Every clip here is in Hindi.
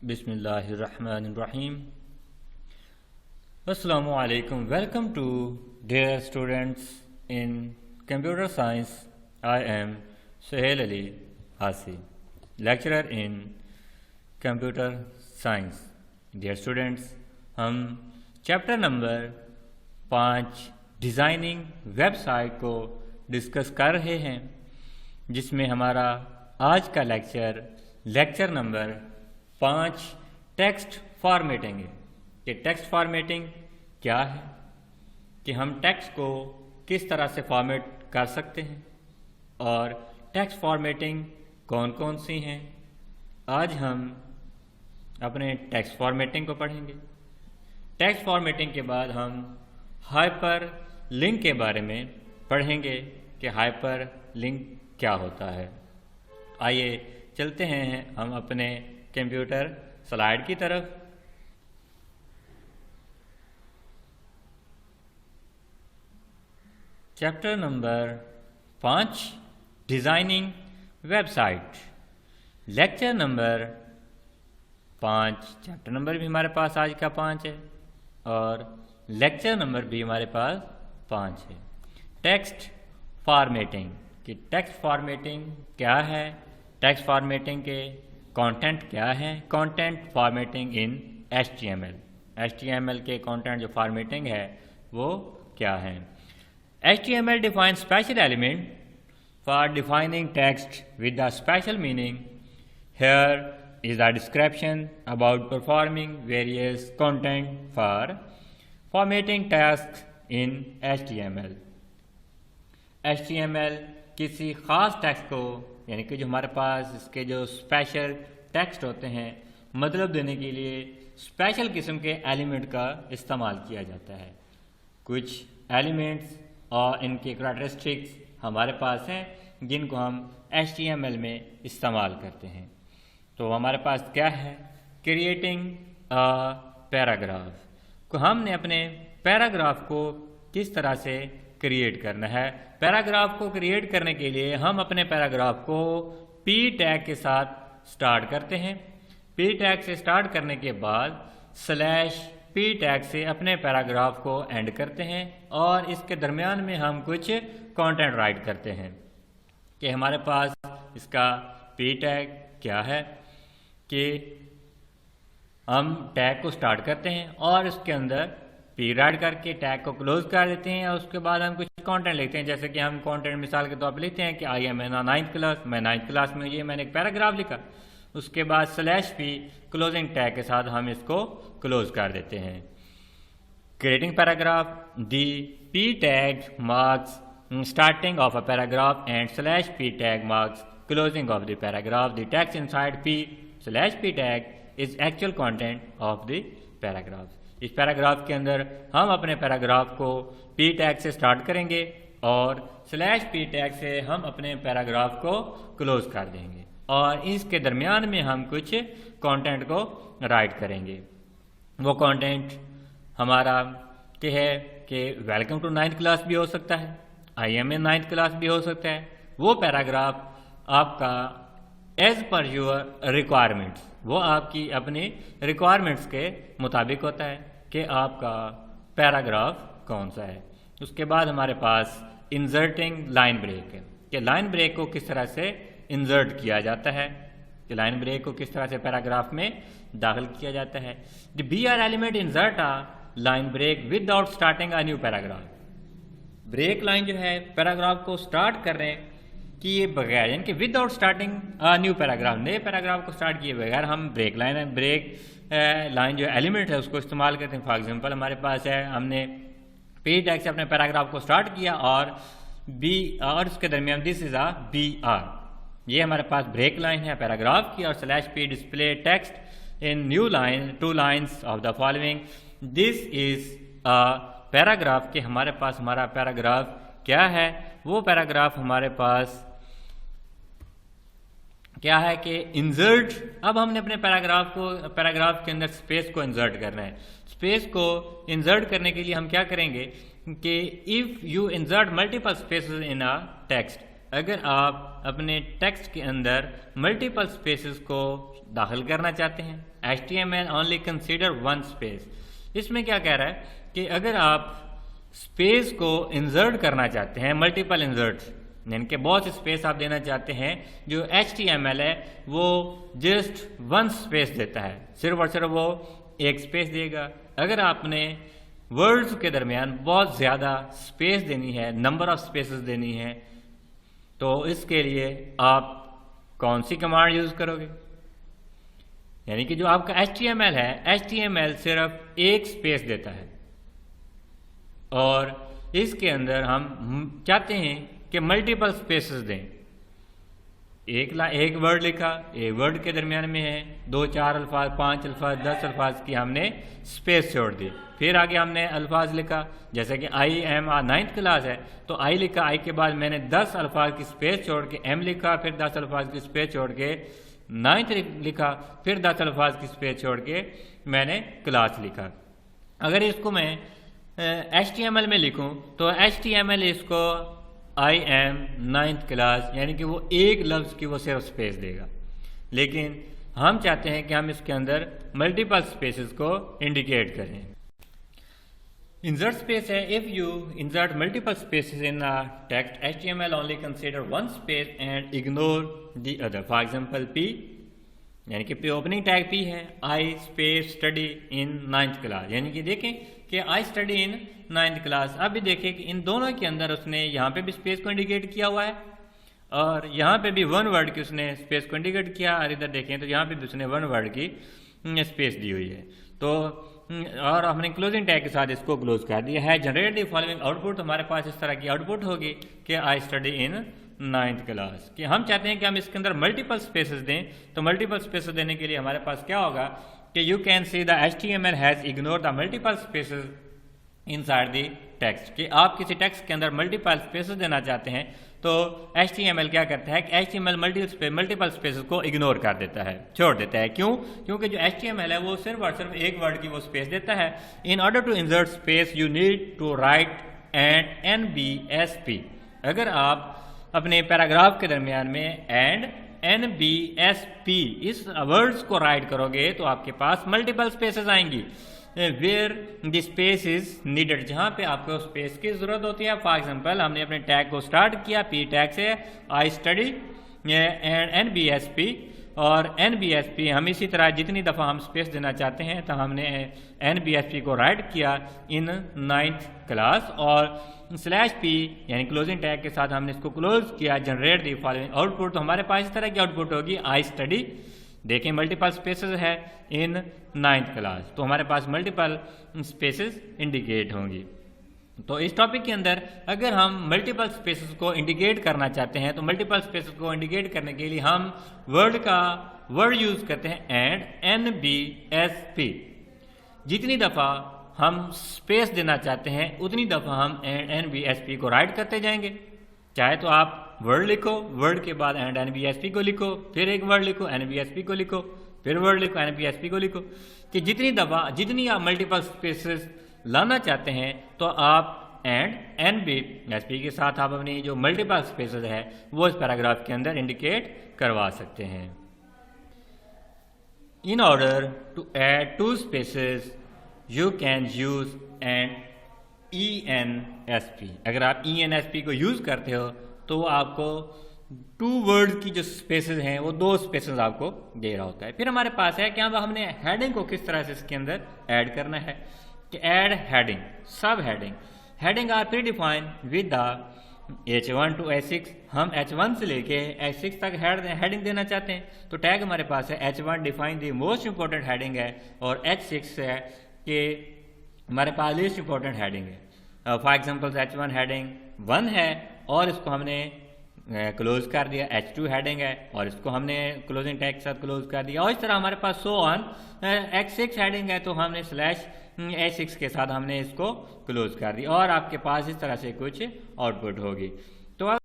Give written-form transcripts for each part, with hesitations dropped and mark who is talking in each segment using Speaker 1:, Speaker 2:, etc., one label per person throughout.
Speaker 1: Bismillahirrahmanirrahim. Assalamu alaikum. Welcome to dear students in computer science. I am Suhail Ali Hasi, lecturer in computer science. Dear students, हम चैप्टर नंबर 5 डिज़ाइनिंग वेबसाइट को डिस्कस कर रहे हैं, जिसमें हमारा आज का लेक्चर नंबर 5 टेक्स्ट फॉर्मेटिंग है। कि टेक्स्ट फॉर्मेटिंग क्या है, कि हम टेक्स्ट को किस तरह से फॉर्मेट कर सकते हैं और टेक्स्ट फॉर्मेटिंग कौन कौन सी हैं। आज हम अपने टेक्स्ट फॉर्मेटिंग को पढ़ेंगे। टेक्स्ट फॉर्मेटिंग के बाद हम हाइपर लिंक के बारे में पढ़ेंगे कि हाइपर लिंक क्या होता है। आइए चलते हैं हम अपने कंप्यूटर स्लाइड की तरफ। Chapter number 5 designing website, lecture number 5। Chapter number भी हमारे पास आज का 5 है और लेक्चर नंबर भी हमारे पास 5 है। टेक्स्ट फॉर्मेटिंग, कि टेक्स्ट फॉर्मेटिंग क्या है, टेक्स्ट फॉर्मेटिंग के कंटेंट क्या है। कंटेंट फॉर्मेटिंग इन HTML के कंटेंट जो फॉर्मेटिंग है वो क्या है। HTML defines special element for defining text with a special meaning. Here is a description about performing various content for formatting tasks in HTML. HTML किसी ख़ास टेक्स्ट को, यानी कि जो हमारे पास इसके जो स्पेशल टेक्स्ट होते हैं, मतलब देने के लिए स्पेशल किस्म के एलिमेंट का इस्तेमाल किया जाता है। कुछ एलिमेंट्स और इनके कैरेक्टरिस्टिक्स हमारे पास हैं जिनको हम HTML में इस्तेमाल करते हैं। तो हमारे पास क्या है, क्रिएटिंग अ पैराग्राफ, को हमने अपने पैराग्राफ को किस तरह से क्रिएट करना है। पैराग्राफ को क्रिएट करने के लिए हम अपने पैराग्राफ को P टैग के साथ स्टार्ट करते हैं। P टैग से स्टार्ट करने के बाद /P टैग से अपने पैराग्राफ को एंड करते हैं और इसके दरमियान में हम कुछ कंटेंट राइट करते हैं। कि हमारे पास इसका P टैग क्या है, कि हम टैग को स्टार्ट करते हैं और इसके अंदर P राइट करके टैग को क्लोज कर देते हैं और उसके बाद हम कुछ कंटेंट लिखते हैं। जैसे कि हम कंटेंट मिसाल के तौर पर लिखते हैं कि I am in 9th class, मैं 9th क्लास में, ये मैंने एक पैराग्राफ लिखा। उसके बाद /P क्लोजिंग टैग के साथ हम इसको क्लोज कर देते हैं। Creating paragraph, the P tag marks starting of a paragraph and /P tag marks closing of the paragraph. The text inside P tag is actual content of the paragraph. इस पैराग्राफ के अंदर हम अपने पैराग्राफ को P टैग से स्टार्ट करेंगे और /P टैग से हम अपने पैराग्राफ को क्लोज कर देंगे और इसके दरमियान में हम कुछ कंटेंट को राइट करेंगे। वो कंटेंट हमारा क्या है कि वेलकम टू 9th क्लास भी हो सकता है, I am in 9th class भी हो सकता है। वो पैराग्राफ आपका एज पर योर रिक्वायरमेंट्स, वो आपकी अपनी रिक्वायरमेंट्स के मुताबिक होता है कि आपका पैराग्राफ कौन सा है। उसके बाद हमारे पास इंसर्टिंग लाइन ब्रेक है, कि लाइन ब्रेक को किस तरह से इंसर्ट किया जाता है, कि लाइन ब्रेक को किस तरह से पैराग्राफ में दाखिल किया जाता है। The BR element insert a line break without starting a new paragraph. Break line जो है पैराग्राफ को स्टार्ट कर रहे हैं कि ये बगैर, यानी कि विदाउट स्टार्टिंग न्यू पैराग्राफ, नए पैराग्राफ को स्टार्ट किए बगैर हम ब्रेक लाइन जो एलिमेंट है उसको इस्तेमाल करते हैं। फॉर एग्जांपल हमारे पास है, हमने P टैग से अपने पैराग्राफ को स्टार्ट किया और और इसके दरमियान दिस इज अ BR, ये हमारे पास ब्रेक लाइन है पैराग्राफ की। और /P display text in new line 2 lines of the following, this is a paragraph. के हमारे पास हमारा पैराग्राफ क्या है, वो पैराग्राफ हमारे पास क्या है कि इंसर्ट। अब हमने अपने पैराग्राफ के अंदर स्पेस को इंसर्ट करना है। स्पेस को इंसर्ट करने के लिए हम क्या करेंगे कि if you insert multiple spaces in a text, अगर आप अपने टेक्स्ट के अंदर मल्टीपल स्पेसेस को दाखिल करना चाहते हैं, HTML only consider one space। इसमें क्या कह रहा है कि अगर आप स्पेस को इंसर्ट करना चाहते हैं, मल्टीपल इंसर्ट्स, यानी कि बहुत स्पेस आप देना चाहते हैं, जो HTML है वो जस्ट वन स्पेस देता है, सिर्फ और सिर्फ वो एक स्पेस देगा। अगर आपने वर्ड्स के दरमियान बहुत ज़्यादा स्पेस देनी है, नंबर ऑफ स्पेसेस देनी है, तो इसके लिए आप कौन सी कमांड यूज़ करोगे? यानी कि जो आपका HTML है, HTML सिर्फ एक स्पेस देता है और इसके अंदर हम चाहते हैं कि मल्टीपल स्पेसेस दें। एक वर्ड लिखा, एक वर्ड के दरमियान में है 2, 4 अल्फाज, 5 अल्फाज, 10 अल्फाज की हमने स्पेस छोड़ दी। फिर आगे हमने अल्फाज लिखा, जैसे कि आई एम 9th क्लास है तो आई लिखा, आई के बाद मैंने 10 अल्फाज की स्पेस छोड़ के एम लिखा, फिर 10 अल्फाज की स्पेस छोड़ के 9th लिखा, फिर 10 अल्फाज की स्पेस छोड़ के मैंने क्लास लिखा। अगर इसको मैं HTML में लिखूं तो HTML इसको आई एम 9th क्लास, यानी कि वो एक लफ्ज़ की वो सिर्फ स्पेस देगा। लेकिन हम चाहते हैं कि हम इसके अंदर मल्टीपल स्पेसेस को इंडिकेट करें। इंसर्ट स्पेस है, if you insert multiple spaces in a text HTML only consider one space and ignore the other. For example P, यानी कि ओपनिंग टैग P है, I space study in 9th class, यानी कि देखें कि I study in 9th class. अब भी देखें कि इन दोनों के अंदर उसने यहाँ पे भी स्पेस को इंडिकेट किया हुआ है और यहाँ पे भी वन वर्ड की उसने स्पेस को इंडिकेट किया, और इधर देखें तो यहाँ पे भी उसने वन वर्ड की स्पेस दी हुई है। तो और हमने क्लोजिंग टैग के साथ इसको क्लोज कर दिया है। जनरेट द फॉलोइंग आउटपुट, हमारे पास इस तरह की आउटपुट होगी कि I study in 9th class. कि हम चाहते हैं कि हम इसके अंदर मल्टीपल स्पेसेस दें, तो मल्टीपल स्पेसेस देने के लिए हमारे पास क्या होगा कि you can see the HTML has ignore the multiple spaces inside the text. कि आप किसी टेक्स्ट के अंदर मल्टीपल स्पेसेस देना चाहते हैं तो HTML क्या करता है कि HTML मल्टीपल स्पेसेस को इग्नोर कर देता है, छोड़ देता है। क्यों? क्योंकि जो HTML है वो सिर्फ और सिर्फ एक वर्ड की वो स्पेस देता है। In order to insert space you need to write and NBSP। अगर आप अपने पैराग्राफ के दरमियान में एंड NBSP इस वर्ड्स को राइट करोगे तो आपके पास मल्टीपल स्पेसेस आएंगी। Where the space is needed, जहाँ पे आपको स्पेस की जरूरत होती है। फॉर एग्जांपल हमने अपने टैग को स्टार्ट किया P टैग से, आई स्टडी एंड NBSP, और NBSP हम इसी तरह जितनी दफ़ा हम स्पेस देना चाहते हैं तो हमने NBSP को राइट किया इन 9th क्लास, और /P यानी क्लोजिंग टैग के साथ हमने इसको क्लोज किया। जनरेट दी फॉलोइंग आउटपुट, तो हमारे पास इस तरह की आउटपुट होगी आई स्टडी, देखें मल्टीपल स्पेसेस है इन 9th क्लास, तो हमारे पास मल्टीपल स्पेसेस इंडिकेट होंगी। तो इस टॉपिक के अंदर अगर हम मल्टीपल स्पेसेस को इंडिकेट करना चाहते हैं तो मल्टीपल स्पेसेस को इंडिकेट करने के लिए हम वर्ड यूज करते हैं एंड NBSP। जितनी दफ़ा हम स्पेस देना चाहते हैं उतनी दफ़ा हम एंड NBSP को राइट करते जाएंगे। चाहे तो आप वर्ड लिखो, वर्ड के बाद एंड NBSP को लिखो, फिर एक वर्ड लिखो NBSP को लिखो, फिर वर्ड लिखो NBSP को लिखो, कि जितनी आप मल्टीपल स्पेसेस लाना चाहते हैं तो आप एंड NBSP के साथ आप अपनी जो मल्टीपल स्पेसेस है वो इस पैराग्राफ के अंदर इंडिकेट करवा सकते हैं। In order to add 2 spaces you can use and ENSP। अगर आप ENSP को यूज करते हो तो वो आपको 2 वर्ड की जो स्पेसेस हैं वो 2 स्पेसेस आपको दे रहा होता है। फिर हमारे पास है कि हमने हेडिंग को किस तरह से इसके अंदर ऐड करना है, कि add heading, subheading are predefined with the H1 to H6। हम H1 से लेके H6 तक हेडिंग देना चाहते हैं तो टैग हमारे पास है H1 define the most important heading है, और H6 है कि हमारे पास लिस्ट इंपॉर्टेंट हेडिंग है। फॉर एग्जाम्पल H1 हेडिंग 1 है और इसको हमने क्लोज कर दिया, H2 हेडिंग है और इसको हमने क्लोजिंग टैग के साथ क्लोज कर दिया, और इस तरह हमारे पास सो ऑन। H6 हेडिंग है तो हमने /H6 के साथ हमने इसको क्लोज कर दिया, और आपके पास इस तरह से कुछ आउटपुट होगी। तो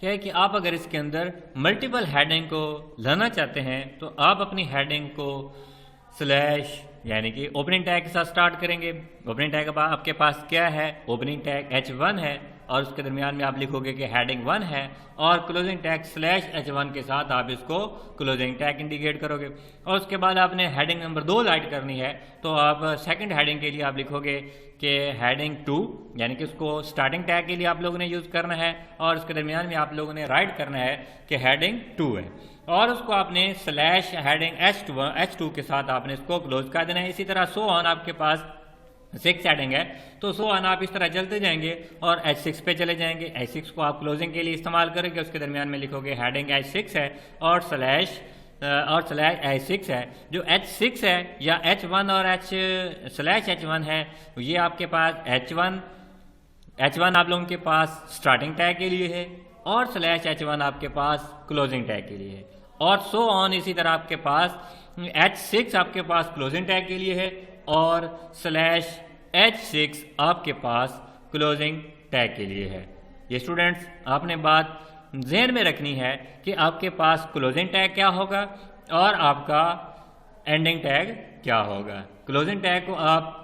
Speaker 1: क्या है कि आप अगर इसके अंदर मल्टीपल हेडिंग को लाना चाहते हैं तो आप अपनी हेडिंग को यानी कि ओपनिंग टैग के साथ स्टार्ट करेंगे। ओपनिंग टैग आपके पास क्या है, ओपनिंग टैग H1 है, और उसके दरमियान में आप लिखोगे कि हेडिंग 1 है और क्लोजिंग टैग /H1 के साथ आप इसको क्लोजिंग टैग इंडिकेट करोगे। और उसके बाद आपने हेडिंग नंबर 2 राइट करनी है, तो आप सेकंड हेडिंग के लिए आप लिखोगे कि हेडिंग 2, यानी कि उसको स्टार्टिंग टैग के लिए आप लोगों ने यूज़ करना है और उसके दरमियान में आप लोगों ने राइट करना है कि हेडिंग 2 है और उसको आपने /हेडिंग H2 के साथ आपने इसको क्लोज कर देना है। इसी तरह सो ऑन आपके पास 6 हेडिंग है, तो सो ऑन आप इस तरह चलते जाएंगे और H6 पे चले जाएंगे। H6 को आप क्लोजिंग के लिए इस्तेमाल करेंगे, उसके दरमियान में लिखोगे हेडिंग H6 है और /H6 है। जो H6 है या H1 और /H1 है, ये आपके पास H1 आप लोगों के पास स्टार्टिंग टैग के लिए है और /H1 आपके पास क्लोजिंग टैग के लिए है और सो ऑन इसी तरह आपके पास H6 आपके पास क्लोजिंग टैग के लिए है और /H6 आपके पास क्लोजिंग टैग के लिए है। ये स्टूडेंट्स आपने बात ज़हन में रखनी है कि आपके पास क्लोजिंग टैग क्या होगा और आपका एंडिंग टैग क्या होगा। क्लोजिंग टैग को आप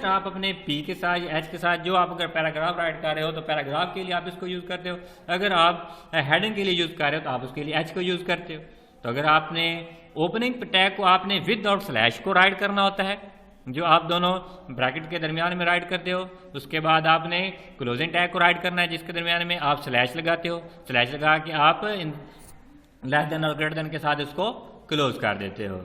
Speaker 1: आप अपने P के साथ या H के साथ, जो आप अगर पैराग्राफ राइट कर रहे हो तो पैराग्राफ के लिए आप इसको यूज़ करते हो, अगर आप हेडिंग के लिए यूज़ कर रहे हो तो आप उसके लिए H को यूज़ करते हो। तो अगर आपने ओपनिंग टैग को आपने विद और स्लैश को राइट करना होता है, जो आप दोनों ब्रैकेट के दरमियान में राइट करते हो, उसके बाद आपने क्लोजिंग टैग को राइट करना है जिसके दरमियान में आप स्लैश लगाते हो। स्लैश लगा के आप लेस देन और ग्रेटर देन के साथ इसको क्लोज कर देते हो।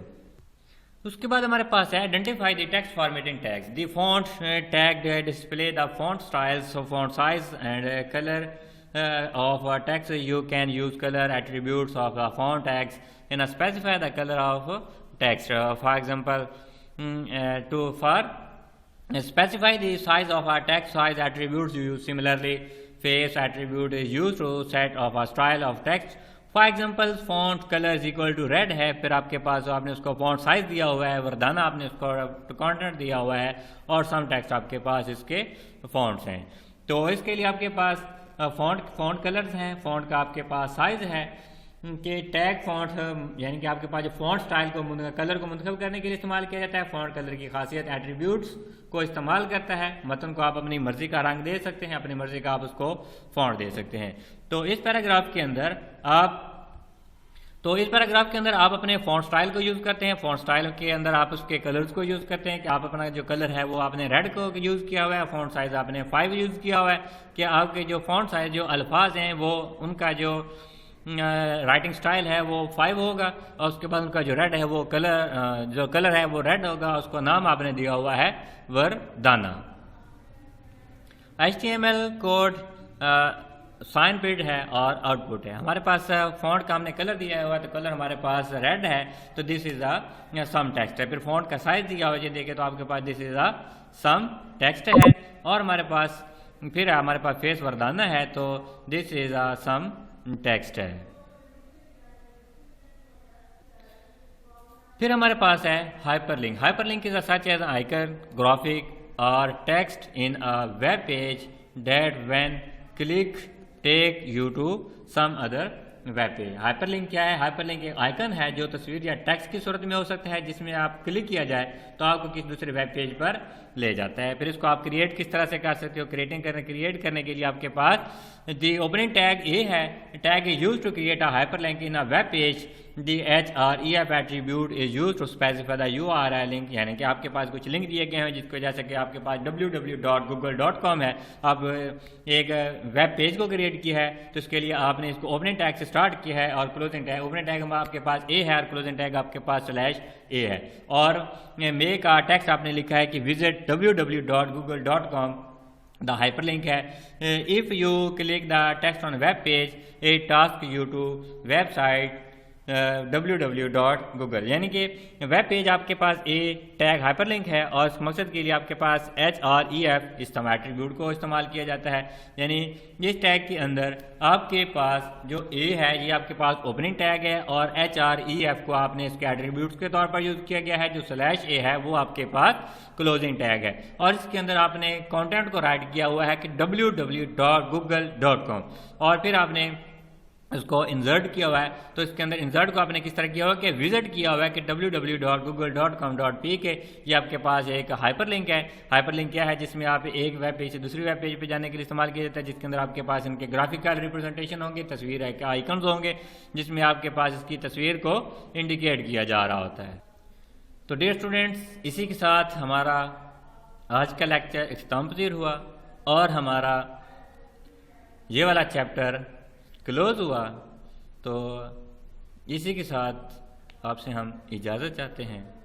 Speaker 1: उसके बाद हमारे पास है identify the text formatting tags. The font tag display the font styles, font size and colour of text. You can use color attributes of the font tags and specify the color of text. For example, for specify the size of our text size attributes you use. Similarly, face attribute is used to set of a style of text. For example, font color is equal to red है, फिर आपके पास आपने उसको font size दिया हुआ है, वरदाना आपने उसको कंटेंट दिया हुआ है और सम टेक्स्ट आपके पास इसके fonts हैं। तो इसके लिए आपके पास फॉन्ट कलर्स हैं, फॉन्ट का आपके पास साइज है कि टैग फॉन्ट यानी कि आपके पास जो फॉन्ट स्टाइल को कलर को मुंतखब करने के लिए इस्तेमाल किया जाता है। फॉन्ट कलर की खासियत एट्रीब्यूट्स को इस्तेमाल करता है, मतन को आप अपनी मर्जी का रंग दे सकते हैं, अपनी मर्जी का आप उसको फॉन्ट दे सकते हैं। तो इस पैराग्राफ के अंदर आप अपने फॉन्ट स्टाइल को यूज़ करते हैं। फॉन्ट स्टाइल के अंदर आप उसके कलर्स को यूज़ करते हैं कि आप अपना जो कलर है वो आपने रेड को यूज़ किया हुआ है, फॉन्ट साइज आपने 5 यूज़ किया हुआ है कि आपके जो फॉन्ट साइज जो अल्फाज हैं वो उनका जो राइटिंग स्टाइल है वो 5 होगा और उसके बाद उनका जो रेड है वो कलर है वो रेड होगा, उसको नाम आपने दिया हुआ है वरदाना। HTML कोड साइन बिट है और आउटपुट है। हमारे पास फॉन्ट का हमने कलर दिया हुआ है, तो कलर हमारे पास रेड है, तो this is a some text है। फिर फॉन्ट का साइज दिया हुआ है, देखें तो आपके पास this is a some text है और हमारे पास फेस वरदाना है, तो this is a some text है। फिर हमारे पास है hyperlink. Hyperlink is such as icon, graphic और text in a web page that when click take you to some other web page. Hyperlink क्या है? हाइपरलिंक एक आइकन है जो तस्वीर या टेक्स्ट की सूरत में हो सकता है, जिसमें आप क्लिक किया जाए तो आपको किसी दूसरे वेब पेज पर ले जाता है। फिर इसको आप क्रिएट किस तरह से कर सकते हो? क्रिएट करने के लिए आपके पास दी ओपनिंग टैग ए है। Tag is use to create a hyperlink in a web page. The href attribute is use to specify the URL link, यानी कि आपके पास कुछ लिंक दिए गए हैं जिसकी वजह से कि आपके पास www.google.com है, आप एक वेब पेज को क्रिएट किया है, तो इसके लिए आपने इसको ओपनिंग टैग से स्टार्ट किया है और क्लोजिंग टैग, ओपनिंग टैग आपके पास ए है और क्लोजिंग टैग आपके पास /a है और मेक का टेक्स्ट आपने लिखा है कि विजिट www.google.com। द हाइपरलिंक है if you click the text on web page it टास्क यू टू वेबसाइट www.google, यानी कि वेब पेज आपके पास ए टैग हाइपरलिंक है और इस मकसद के लिए आपके पास href इस्तेमाल एट्रीब्यूट को इस्तेमाल किया जाता है। यानी इस टैग के अंदर आपके पास जो ए है ये आपके पास ओपनिंग टैग है और href को आपने इसके एट्रीब्यूट्स के तौर पर यूज़ किया गया है। जो /a है वो आपके पास क्लोजिंग टैग है और इसके अंदर आपने कंटेंट को राइट किया हुआ है कि www.google.com और फिर आपने उसको इंसर्ट किया हुआ है। तो इसके अंदर इंसर्ट को आपने किस तरह किया हुआ कि विजिट किया हुआ है कि www.google.com.pk ये आपके पास एक हाइपरलिंक है। हाइपरलिंक क्या है? जिसमें आप एक वेब पेज से दूसरी वेब पेज पे जाने के लिए इस्तेमाल किया जाता है, जिसके अंदर आपके पास इनके ग्राफिकल रिप्रेजेंटेशन होंगे, तस्वीर है, आइकन्स होंगे, जिसमें आपके पास इसकी तस्वीर को इंडिकेट किया जा रहा होता है। तो डियर स्टूडेंट्स, इसी के साथ हमारा आज का लेक्चर इख्तिताम पजीर हुआ और हमारा ये वाला चैप्टर क्लोज हुआ। तो इसी के साथ आपसे हम इजाज़त चाहते हैं।